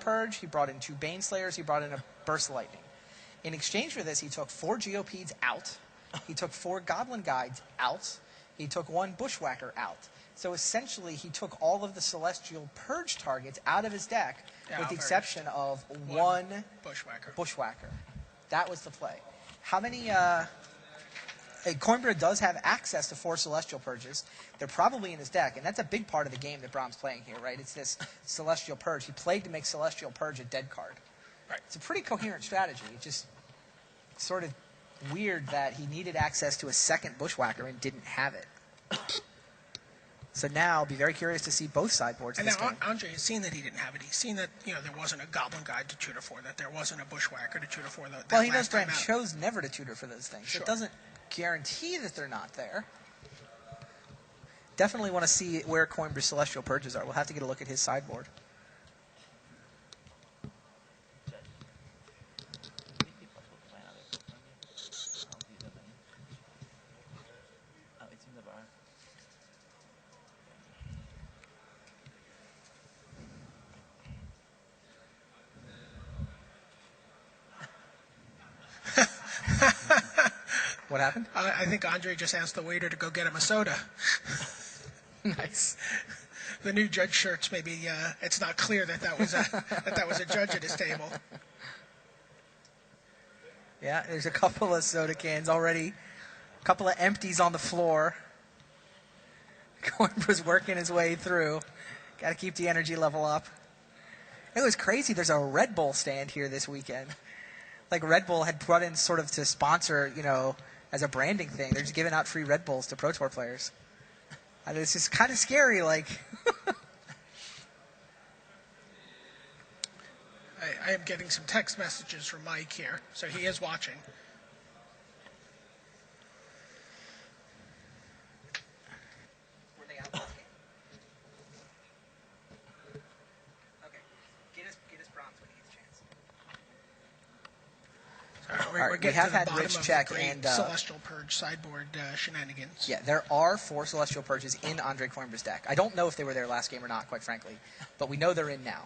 Purge, he brought in 2 Baneslayers, he brought in a Burst of Lightning. In exchange for this, he took 4 Geopedes out, he took 4 Goblin Guides out, he took 1 Bushwhacker out. So essentially, he took all of the Celestial Purge targets out of his deck, with the exception of one Bushwhacker. That was the play. How many... Coimbra does have access to 4 Celestial Purges. They're probably in his deck, and that's a big part of the game that Brahm's playing here, right? It's this Celestial Purge. He played to make Celestial Purge a dead card. Right. It's a pretty coherent strategy. It's just sort of weird that he needed access to a second Bushwhacker and didn't have it. So now, I'll be very curious to see both sideboards. And this now game. Andre has seen that he didn't have it. He's seen that there wasn't a Goblin Guide to tutor for, that there wasn't a Bushwhacker to tutor for. Well, he knows Bram chose never to tutor for those things. Sure. It doesn't guarantee that they're not there. Definitely want to see where Coimbra's Celestial Purges are. We'll have to get a look at his sideboard. What happened? I think Andre just asked the waiter to go get him a soda. Nice. The new judge shirts, maybe it's not clear that was a judge at his table. Yeah, there's a couple of soda cans already. A couple of empties on the floor. Coimbra's working his way through. Got to keep the energy level up. It was crazy. There's a Red Bull stand here this weekend. Like Red Bull had brought in sort of to sponsor, as a branding thing. They're just giving out free Red Bulls to Pro Tour players. And it's just kind of scary, like... I am getting some text messages from Mike here, so he is watching. Were they out last game? Okay. Get us Brahms when he gets a chance. We're getting we have to the had bottom Rich of check the great and Celestial Purge sideboard shenanigans. Yeah, there are 4 Celestial Purges in Andre Coimbra's deck. I don't know if they were there last game or not, quite frankly, but we know they're in now.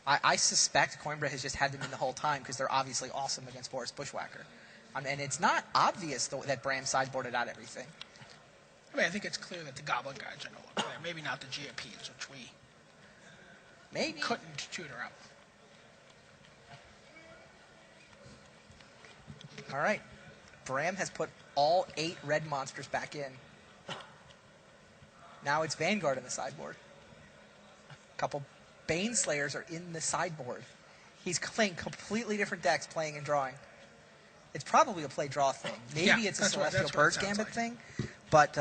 I suspect Coimbra has just had them in the whole time because they're obviously awesome against Boris Bushwhacker. And it's not obvious that Bram sideboarded out everything. I think it's clear that the Goblin Guides are no longer there. Maybe not the GPs, which we couldn't tutor up. All right. Bram has put all 8 red monsters back in. Now it's Vanguard in the sideboard. A couple Baneslayers are in the sideboard. He's playing completely different decks, playing and drawing. It's probably a play-draw thing. Maybe it's a Celestial Purge Gambit thing, but...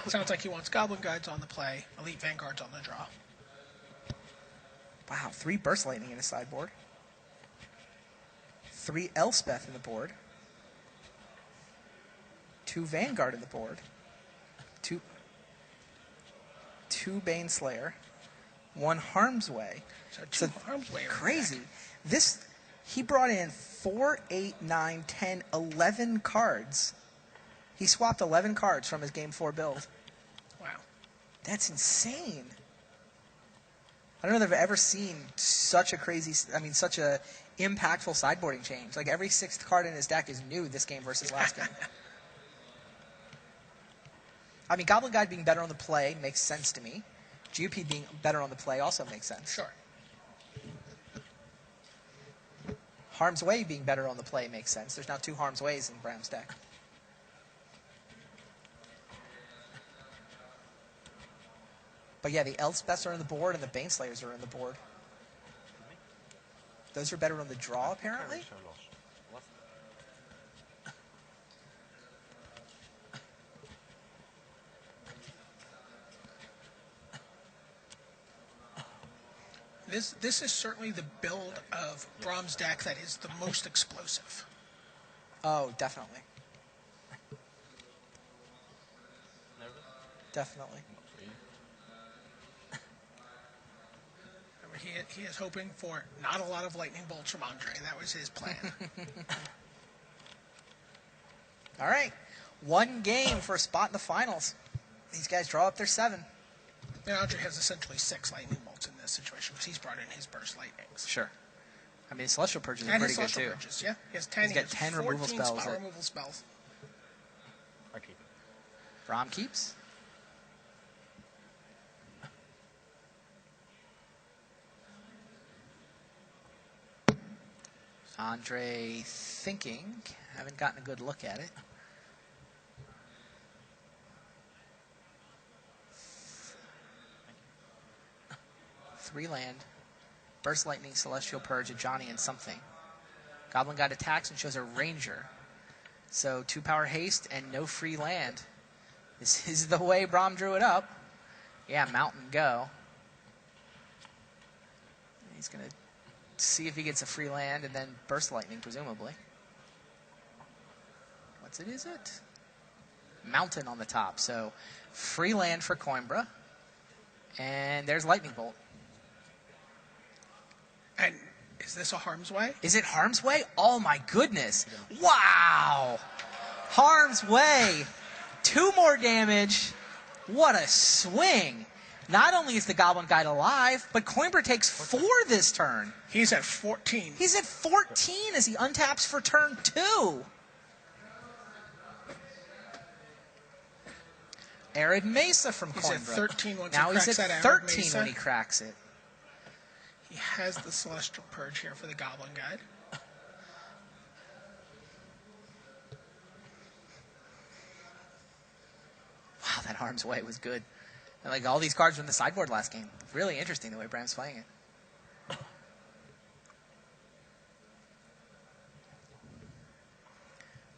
sounds like he wants Goblin Guides on the play, Elite Vanguards on the draw. Wow, 3 Burst Lightning in his sideboard. 3 Elspeth in the board. 2 Vanguard in the board. 2 Baneslayer. 1 Harm's Way. So 2 Harm's Way. Crazy. He brought in 4, 8, 9, 10, 11 cards. He swapped 11 cards from his Game 4 build. Wow. That's insane. I don't know that I've ever seen such a such a impactful sideboarding change. Like every 6th card in his deck is new this game versus last game. Goblin Guide being better on the play makes sense to me. GP being better on the play also makes sense. Sure. Harm's Way being better on the play makes sense. There's now 2 Harm's Ways in Bram's deck. But yeah, the Elspeths are on the board and the Baneslayers are on the board. Those are better on the draw, apparently? This is certainly the build of Brahm's deck that is the most explosive. Oh, definitely. Definitely. He is hoping for not a lot of lightning bolts from Andre. That was his plan. All right. 1 game for a spot in the finals. These guys draw up their 7. And Andre has essentially 6 lightning bolts in this. situation because he's brought in his Burst Lightnings. Sure. I mean, Celestial Purges are And pretty his good, Celestial too. Purges, yeah. He has 10. He's got 10 14 removal spells spell that- removal spells. I keep it. Braum keeps. Andre thinking. Haven't gotten a good look at it. Three land. Burst Lightning, Celestial Purge, a Johnny, and something. Goblin Guide attacks and shows a Ranger. So 2-power haste and no free land. This is the way Braum drew it up. Yeah, Mountain go. He's going to see if he gets a free land and then Burst Lightning, presumably. What's it, is it? Mountain on the top. So free land for Coimbra. And there's Lightning Bolt. And is this a Harm's Way? Is it Harm's Way? Oh my goodness. Wow. Harm's Way. 2 more damage. What a swing. Not only is the Goblin Guide alive, but Coimbra takes 4 this turn. He's at 14. He's at 14 as he untaps for turn 2. Arid Mesa from He's Coimbra. at 13 once Now he he's cracks at that Arid 13 Mesa. when he cracks it. He has the Celestial Purge here for the Goblin Guide. Wow, that Harm's Way was good. And like all these cards were in the sideboard last game. Really interesting the way Bram's playing it.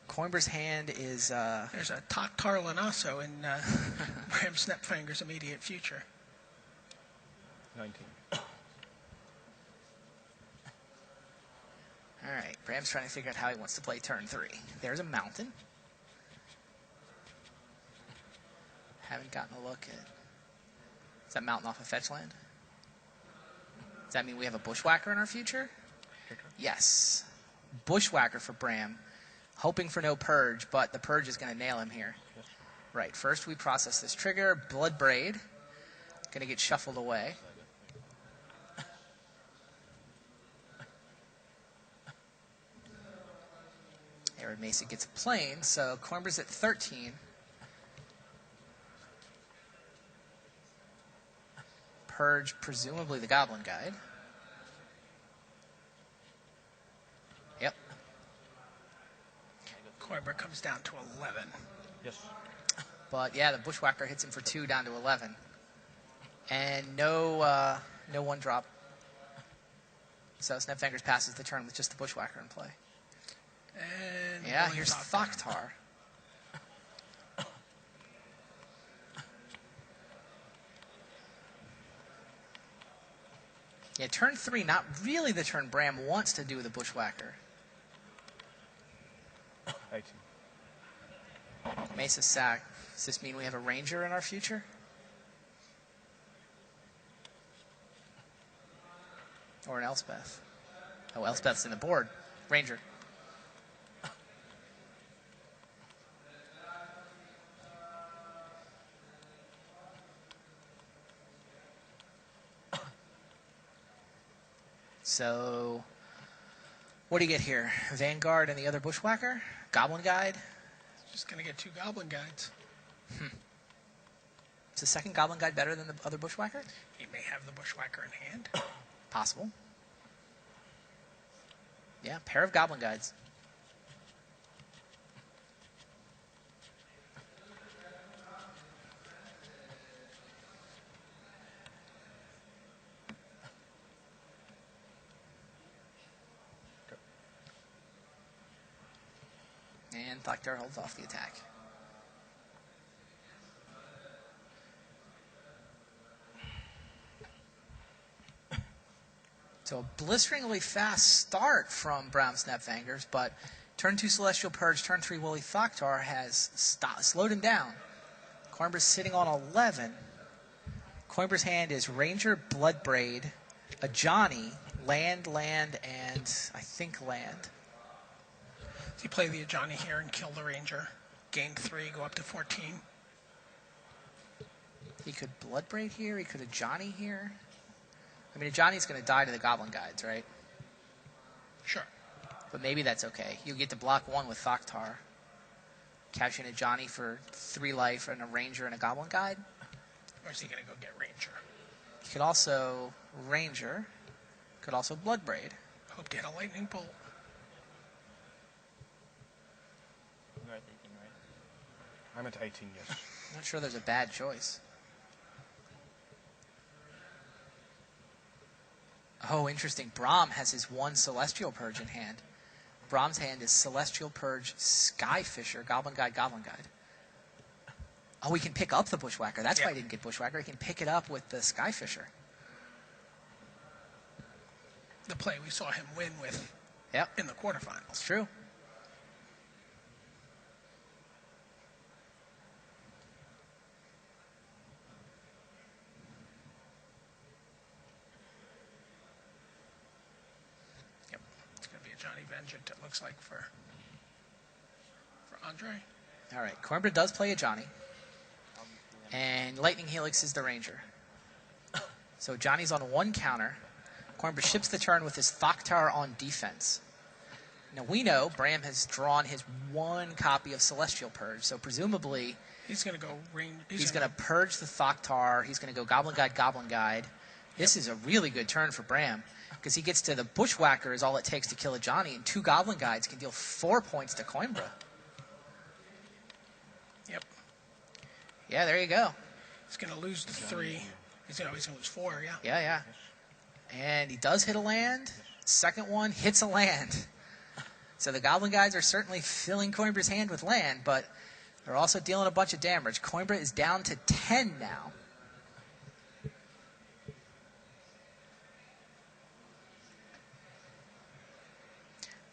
Coimbra's hand is... There's a Taktar Lanaso in Bram Snapfinger's immediate future. 19. All right, Bram's trying to figure out how he wants to play turn 3. There's a mountain. Haven't gotten a look at... Is that mountain off a fetch land? Does that mean we have a Bushwhacker in our future? Yes. Bushwhacker for Bram. Hoping for no Purge, but the Purge is going to nail him here. Right, first we process this trigger. Blood Braid. Going to get shuffled away. Arid Mesa gets a plane, so Coimbra's at 13. Purge, presumably the Goblin Guide. Yep. Coimbra comes down to 11. Yes. But yeah, the Bushwhacker hits him for 2 down to 11. And no 1-drop. So Snapfingers passes the turn with just the Bushwhacker in play. And Yeah, William here's Thoktar. Thoktar. Yeah, turn 3, not really the turn Bram wants to do the Bushwhacker. 18. Mesa sack. Does this mean we have a Ranger in our future? Or an Elspeth? Oh, Elspeth's in the board. Ranger. So, what do you get here? Vanguard and the other Bushwhacker? Goblin Guide? Just going to get 2 Goblin Guides. Is the second Goblin Guide better than the other Bushwhacker? He may have the Bushwhacker in hand. Possible. Yeah, pair of Goblin Guides. And Thoktar holds off the attack. So a blisteringly fast start from Brown Snapfingers, but turn 2 Celestial Purge, turn 3 Willie Thoktar has slowed him down. Coimbra's sitting on 11. Coimbra's hand is Ranger, Blood Braid, a Johnny, land, and I think land. So you play the Ajani here and kill the Ranger. Gain 3, go up to 14. He could Blood Braid here. He could have Johnny here. I mean, Johnny's going to die to the Goblin Guides, right? Sure. But maybe that's okay. You get to block 1 with Thoktar. Cashing a Johnny for 3 life and a Ranger and a Goblin Guide. Or is he going to go get Ranger? You could also Ranger. Could also Bloodbraid. Hope to hit a lightning bolt. You're at 18, right? I'm at 18, yes. I'm not sure there's a bad choice. Oh, interesting. Brahm has his 1 Celestial Purge in hand. Brahm's hand is Celestial Purge, Skyfisher, Goblin Guide, Goblin Guide. Oh, he can pick up the Bushwhacker. That's why he didn't get Bushwhacker. He can pick it up with the Skyfisher. The play we saw him win with in the quarterfinals. True. Yep. It's going to be a Johnny Vengeance, it looks like, for Andre. All right. Coimbra does play a Johnny. And Lightning Helix is the Ranger. So Johnny's on 1 counter. Coimbra ships the turn with his Thoktar on defense. Now we know Bram has drawn his 1 copy of Celestial Purge, so presumably he's going to go He's going to purge the Thoktar. He's going to go Goblin Guide, Goblin Guide. This is a really good turn for Bram because he gets to the Bushwhacker is all it takes to kill a Johnny, and 2 Goblin Guides can deal 4 points to Coimbra. Yep. Yeah, there you go. He's going to lose the 3. He's going to lose 4, yeah. Yeah. And he does hit a land. Second one hits a land. So the Goblin Guides are certainly filling Coimbra's hand with land, but they're also dealing a bunch of damage. Coimbra is down to 10 now.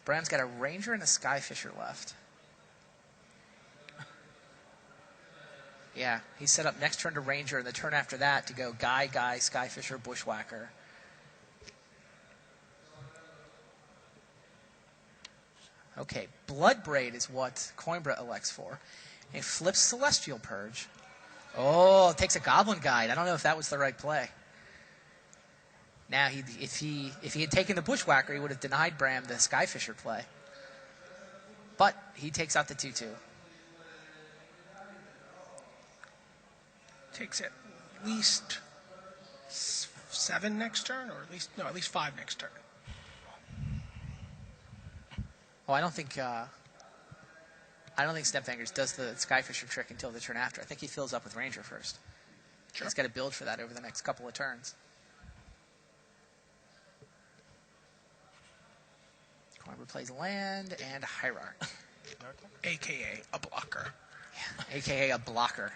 Bram's got a Ranger and a Skyfisher left. Yeah, he's set up next turn to Ranger, and the turn after that to go Guy, Skyfisher, Bushwhacker. Okay, Bloodbraid is what Coimbra elects for. And he flips Celestial Purge. Oh, takes a Goblin Guide. I don't know if that was the right play. Now, if he had taken the Bushwhacker, he would have denied Bram the Skyfisher play. But he takes out the 2/2. Takes at least 7 next turn, or at least 5 next turn. Oh, I don't think Snapfingers does the Skyfisher trick until the turn after. I think he fills up with Ranger first. Sure. He's got to build for that over the next couple of turns. Coimbra plays land and a Hierarch. A.K.A. a blocker. Yeah, a.k.a. a blocker.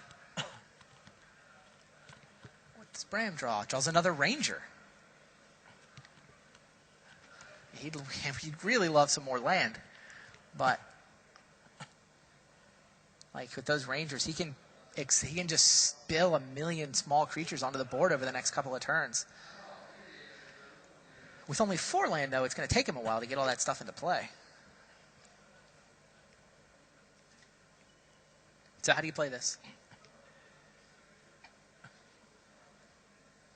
What does Bram draw? Draws another Ranger. He'd really love some more land. But, like, with those Rangers, he can just spill a million small creatures onto the board over the next couple of turns. With only 4 land, though, it's going to take him a while to get all that stuff into play. So how do you play this?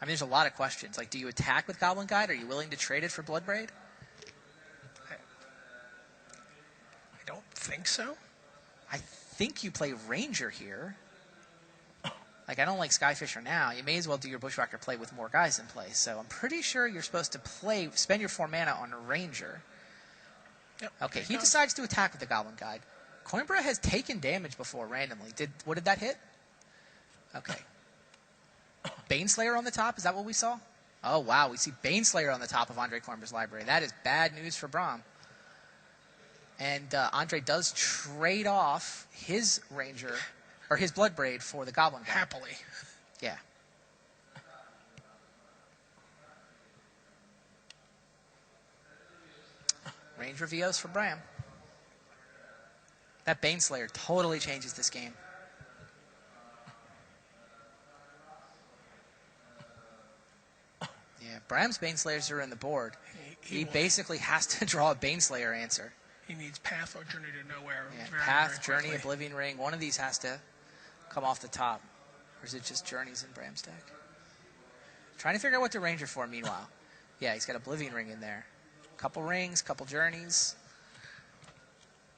I mean, there's a lot of questions. Like, do you attack with Goblin Guide? Are you willing to trade it for Bloodbraid? I don't think so. I think you play Ranger here. Like, I don't like Skyfisher now. You may as well do your Bushwhacker play with more guys in play. So I'm pretty sure you're supposed to spend your 4 mana on a Ranger. Yep, Okay, he decides to attack with the Goblin Guide. Coimbra has taken damage before randomly. What did that hit? Okay. Baneslayer on the top, is that what we saw? Oh, wow, we see Baneslayer on the top of Andre Coimbra's library. That is bad news for Brahm. And Andre does trade off his Ranger, or his Bloodbraid for the Goblin Guide. Happily. Yeah. Ranger VOs for Bram. That Baneslayer totally changes this game. Yeah, Bram's Baneslayers are in the board. He basically has to draw a Baneslayer answer. He needs Path or Journey to Nowhere. Yeah, very, Path, very Journey, Oblivion Ring. One of these has to come off the top. Or is it just Journeys in Bram's deck? Trying to figure out what to Ranger for, meanwhile. Yeah, he's got Oblivion Ring in there. Couple rings, couple journeys.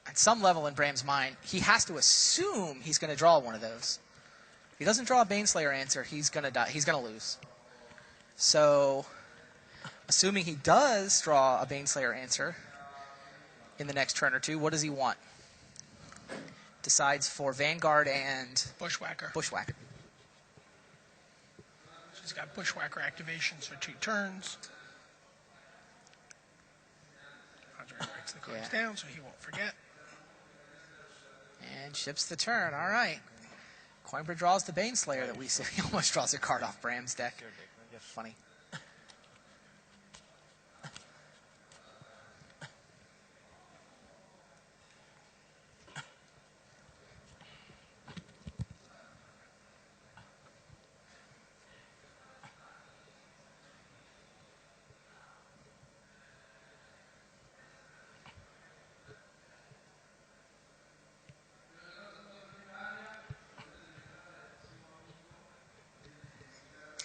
At some level in Bram's mind, he has to assume he's going to draw one of those. If he doesn't draw a Baneslayer answer, he's going to die. He's going to lose. So, assuming he does draw a Baneslayer answer in the next turn or two, what does he want? Decides for Vanguard and Bushwhacker. Bushwhacker. So he's got Bushwhacker activations for 2 turns. Andre writes the cards down so he won't forget. And ships the turn. All right. Coimbra draws the Baneslayer that we said. He almost draws a card off Bram's deck. Funny.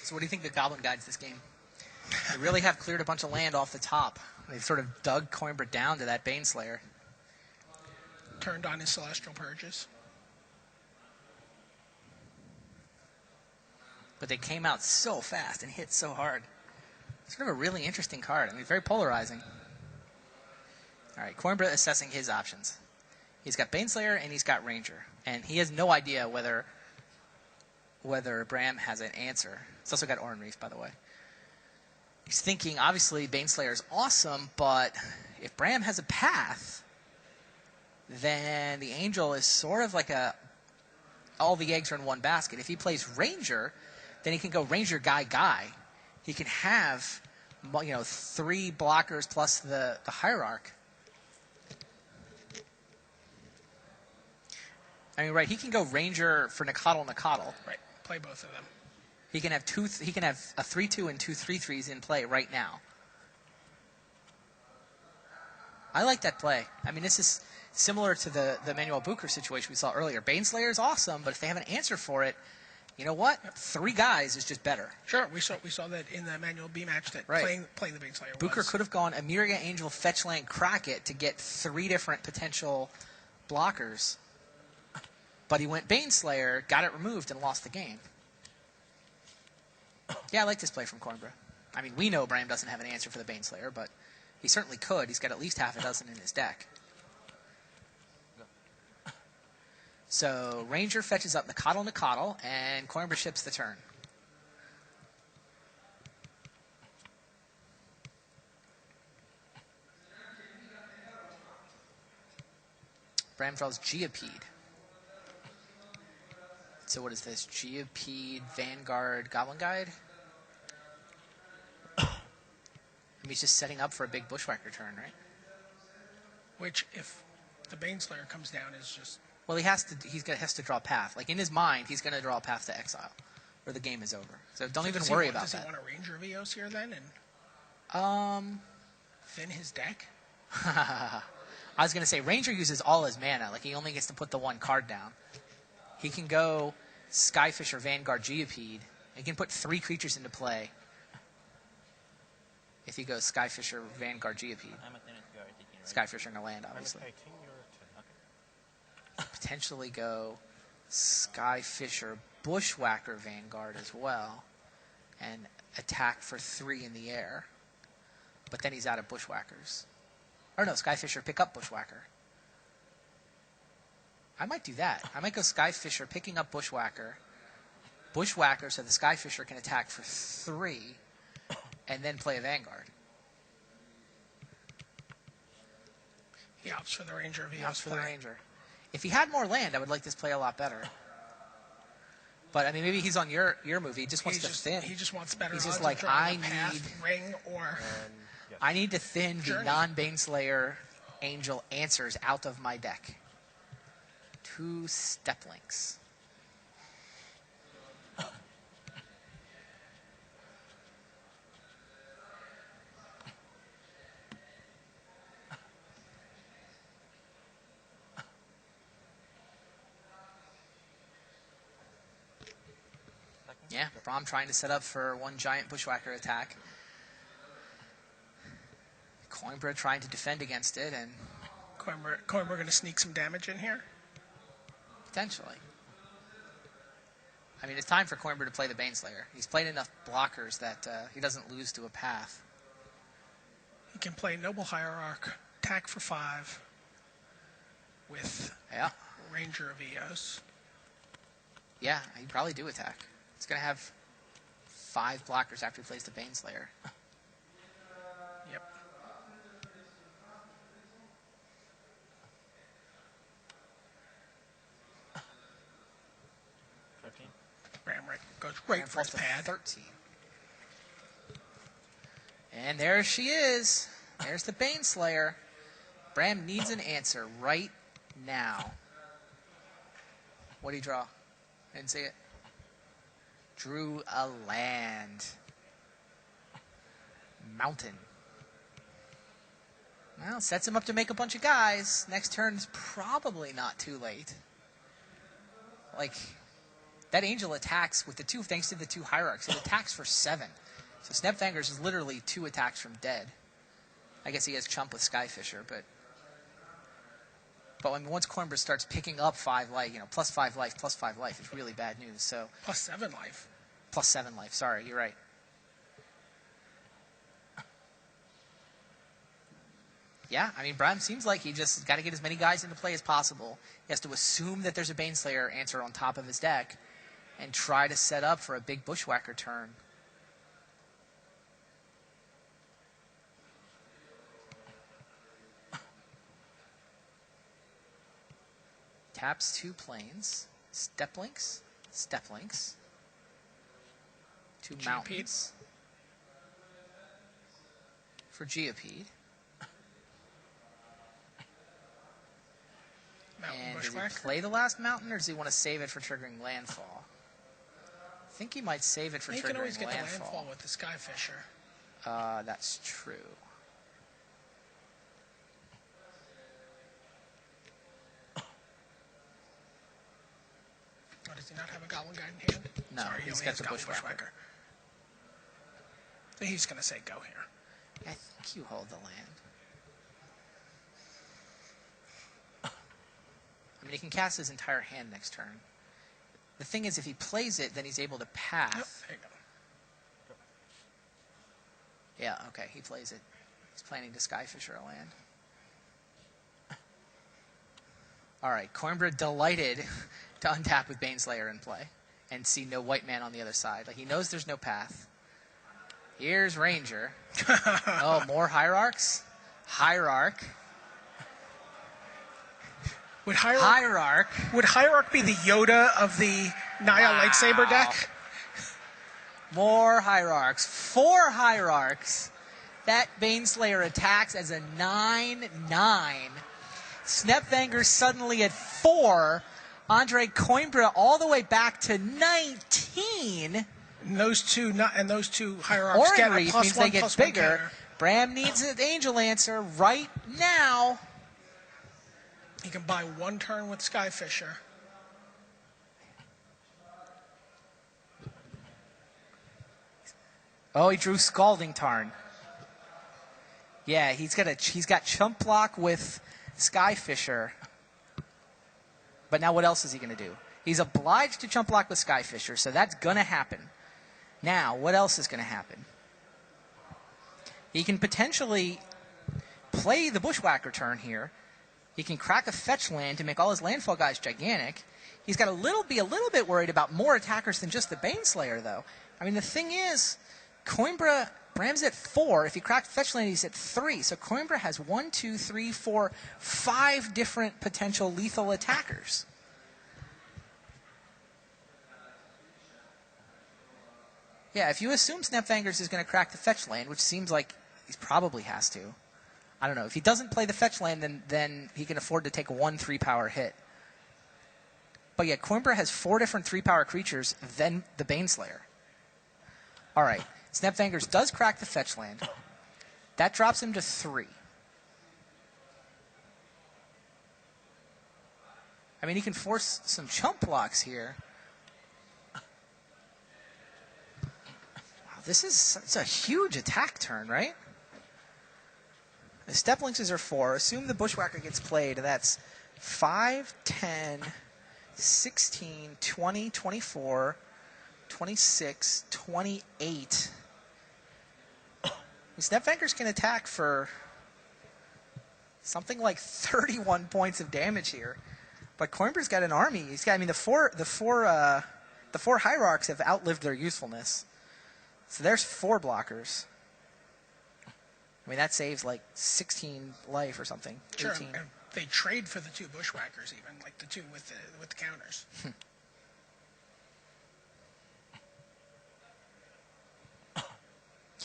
So what do you think the Goblin guides this game? They really have cleared a bunch of land off the top. They've sort of dug Coimbra down to that Baneslayer. Turned on his Celestial Purges. But they came out so fast and hit so hard. Sort of a really interesting card. I mean, very polarizing. All right, Coimbra assessing his options. He's got Baneslayer and he's got Ranger. And he has no idea whether Bram has an answer. He's also got Oran Reef, by the way. He's thinking, obviously, Baneslayer is awesome, but if Bram has a path, then the Angel is sort of like all the eggs are in one basket. If he plays Ranger, then he can go Ranger Guy. He can have, 3 blockers plus the Hierarch. I mean, right, he can go Ranger for Nakatl. Right, play both of them. He can have a 3/2 and 2 3/3s in play right now. I like that play. I mean, this is similar to the Manuel Bucher situation we saw earlier. Baneslayer is awesome, but if they have an answer for it, you know what? 3 guys is just better. Sure, we saw that in the Manuel B match that playing the Baneslayer. Bucher could have gone Emiria Angel, Fetch Land, Crack It to get 3 different potential blockers. But he went Baneslayer, got it removed, and lost the game. Yeah, I like this play from Coimbra. I mean, we know Bram doesn't have an answer for the Baneslayer, but he certainly could. He's got at least half a dozen in his deck. So Ranger fetches up Nakatl, and Coimbra ships the turn. Bram draws Geopede. So what is this? Geopede, Vanguard, Goblin Guide? I mean, he's just setting up for a big Bushwhacker turn, right? Which, if the Baneslayer comes down, is just... Well, he has to draw a path. Like, in his mind, he's going to draw a path to exile, or the game is over. So don't even worry about that. Does he want a Ranger Vios here, then? And thin his deck? I was going to say, Ranger uses all his mana. Like, he only gets to put the 1 card down. He can go Skyfisher, Vanguard, Geopede. He can put 3 creatures into play if he goes Skyfisher, Vanguard, Geopede. Skyfisher in a land, obviously. Potentially go Skyfisher, Bushwhacker, Vanguard as well, and attack for 3 in the air. But then he's out of Bushwhackers. Or no, Skyfisher, pick up Bushwhacker. I might do that. I might go Skyfisher, picking up Bushwhacker. Bushwhacker, so the Skyfisher can attack for 3, and then play a Vanguard. He opts for the Ranger. He opts for the Ranger. If he had more land, I would like this play a lot better. But, I mean, maybe he's on your movie. He just wants to thin. He just wants better He's odds just like, of drawing a path, ring, or... I need to thin the non-Baneslayer Angel answers out of my deck. 2 Step Links. Yeah, Braum trying to set up for one giant bushwhacker attack. Coimbra trying to defend against it, and Coimbra going to sneak some damage in here. potentially. I mean, it's time for Coimbra to play the Baneslayer. He's played enough blockers that he doesn't lose to a path. He can play Noble Hierarch, attack for 5 with Ranger of Eos. Yeah, he'd probably do attack. He's going to have 5 blockers after he plays the Baneslayer. Yep. Bram goes right for his pad. 13. And there she is. There's the Baneslayer. Bram needs an answer right now. What did he draw? Didn't see it. Drew a land. Mountain. Well, sets him up to make a bunch of guys. Next turn's probably not too late. Like, that Angel attacks with the 2, thanks to the 2 Hierarchs. It attacks for 7. So Snapfangers is literally 2 attacks from dead. I guess he has Chump with Skyfisher, but when once Coimbra starts picking up 5 life, plus 5 life, plus 5 life, it's really bad news. So plus 7 life. Plus 7 life. Sorry, you're right. Yeah, I mean, Bram seems like he just got to get as many guys into play as possible. He has to assume that there's a Baneslayer answer on top of his deck and try to set up for a big Bushwhacker turn. Taps 2 planes. Step links. 2 mountains. For Geopede. And does he play the last mountain, or does he want to save it for triggering landfall? I think he might save it for triggering landfall. He can always get the landfall with the Skyfisher. That's true. Oh, does he not have a Goblin Guide in hand? No, Sorry, he's got the Bushwhacker. So he's going to say go here. I think you hold the land. I mean, he can cast his entire hand next turn. The thing is, if he plays it, then he's able to path. Yep, there you go. Yeah, okay, he plays it. He's planning to Skyfisher a land. All right, Coimbra delighted to untap with Baneslayer in play and see no white man on the other side. Like, he knows there's no path. Here's Ranger. Oh, more Hierarchs? Hierarch. Would Hierarch be the Yoda of the Naya lightsaber deck? More Hierarchs. 4 Hierarchs. That Baneslayer attacks as a 9/9. Snapvanger suddenly at 4. Andre Coimbra all the way back to 19. And those two Hierarchs get a means +1, they get +1 bigger. counter. Bram needs an Angel answer right now. He can buy 1 turn with Skyfisher. Oh, he drew Scalding Tarn. Yeah, he's got Chump Block with Skyfisher. But now what else is he going to do? He's obliged to Chump Block with Skyfisher, so that's going to happen. Now, what else is going to happen? He can potentially play the Bushwhacker turn here. He can crack a fetch land to make all his landfall guys gigantic. He's got be a little bit worried about more attackers than just the Baneslayer, though. I mean, the thing is, Bram's at 4. If he cracked fetch land, he's at 3. So Coimbra has 1, 2, 3, 4, 5 different potential lethal attackers. Yeah, if you assume Snapfangers is going to crack the fetch land, which seems like he probably has to. I don't know. If he doesn't play the fetch land, then he can afford to take 1 3-power hit. But yeah, Coimbra has 4 different 3-power creatures, then the Baneslayer. All right. Snapfangers does crack the fetch land. That drops him to 3. I mean, he can force some chump blocks here. It's a huge attack turn, right? The step lynxes are 4. Assume the bushwhacker gets played. That's 5, 10, 16, 20, 24, 26, 28. The Snapfangers can attack for something like 31 points of damage here. But Coimbra's got an army. He's got, I mean, the four hierarchs have outlived their usefulness. So there's 4 blockers. I mean, that saves like 16 life or something. Sure, 18. and they trade for the 2 bushwhackers even, like the 2 with the counters.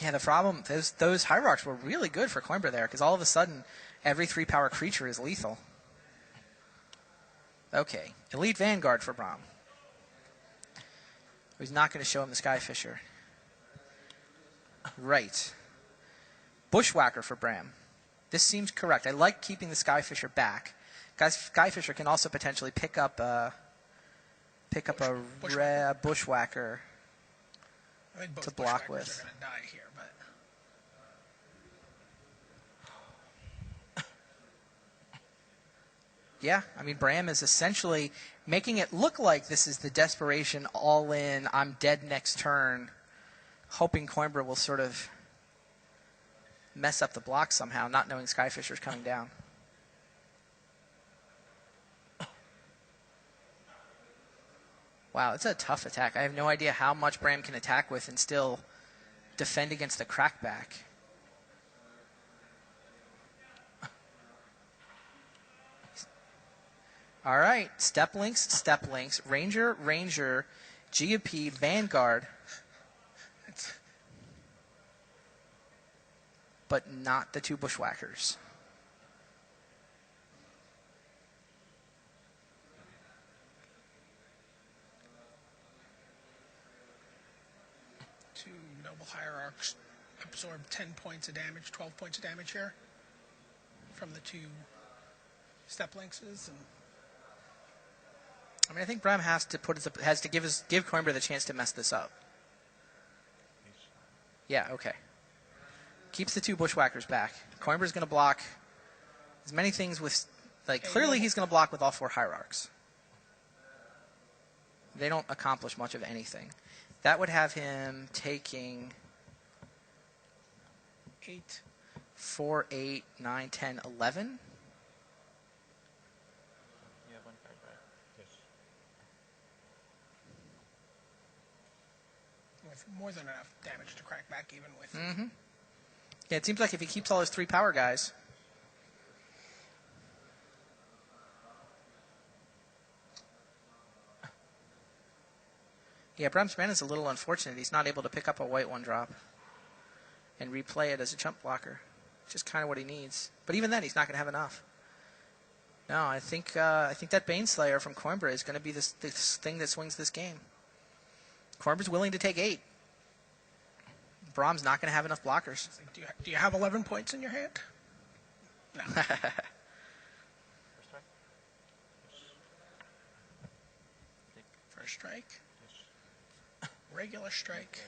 Yeah, the problem, those hierarchs were really good for Coimbra there, because all of a sudden, every 3-power creature is lethal. Okay, Elite Vanguard for Braum. He's not going to show him the Skyfisher. Right. Bushwhacker for Bram. This seems correct. I like keeping the Skyfisher back. Skyfisher can also potentially pick up a Bushwhacker I think both to block bushwhackers with. are going to die here, but Yeah, I mean, Bram is essentially making it look like this is the desperation all-in, I'm dead next turn, hoping Coimbra will sort of mess up the block somehow, not knowing Skyfisher's coming down. Wow, it's a tough attack. I have no idea how much Bram can attack with and still defend against the crackback. All right, Step Lynx, Ranger, GOP, Vanguard. But not the 2 bushwhackers. Two noble hierarchs absorb 10 points of damage, 12 points of damage here from the 2 step lynxes. And I mean, I think Bram has to give Coimbra the chance to mess this up. Yeah, okay. Keeps the 2 bushwhackers back. Coimbra's going to block as many things with, like, clearly he's going to block with all 4 hierarchs. They don't accomplish much of anything. That would have him taking 8, 4, 8, 9, 10, 11. You have 1 card back. Yes. with more than enough damage to crack back even with. Mm-hmm. Yeah, it seems like if he keeps all his 3 power guys. Yeah, Bram's mana is a little unfortunate. He's not able to pick up a white 1-drop and replay it as a chump blocker, which is kind of what he needs. But even then, he's not going to have enough. No, I think that Baneslayer from Coimbra is going to be this thing that swings this game. Coimbra's willing to take 8. Brahm's not going to have enough blockers. Do you have 11 points in your hand? No. First strike? First strike, Yes. regular strike,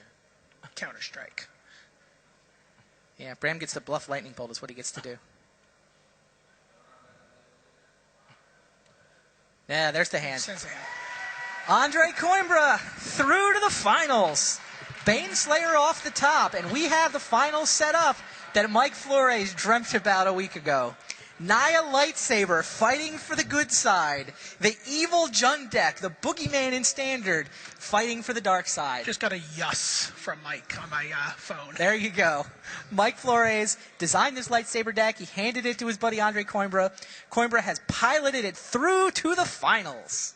counter strike. Yeah, Bram gets to bluff Lightning Bolt is what he gets to do. Yeah, there's the hand. Sense hand. Andre Coimbra through to the finals. Baneslayer off the top, and we have the finals set up that Mike Flores dreamt about a week ago. Naya Lightsaber fighting for the good side. The evil Jund deck, the boogeyman in standard, fighting for the dark side. Just got a yes from Mike on my phone. There you go. Mike Flores designed this lightsaber deck. He handed it to his buddy Andre Coimbra. Coimbra has piloted it through to the finals.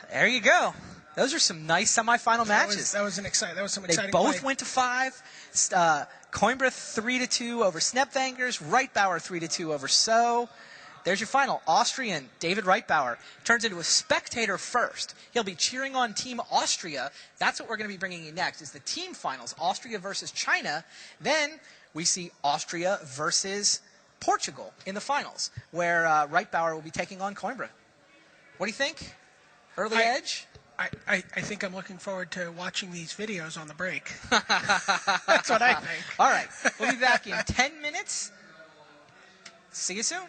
There you go. Those are some nice semifinal matches. That was some exciting. They both play. went to 5. Coimbra 3-2 over Snepvangers. Reitbauer 3-2 over So. There's your final. Austrian David Reitbauer turns into a spectator first. He'll be cheering on Team Austria. That's what we're going to be bringing you next, is the team finals. Austria versus China. Then we see Austria versus Portugal in the finals, where Reitbauer will be taking on Coimbra. What do you think? Early edge? I think I'm looking forward to watching these videos on the break. That's what I think. All right. We'll be back in 10 minutes. See you soon.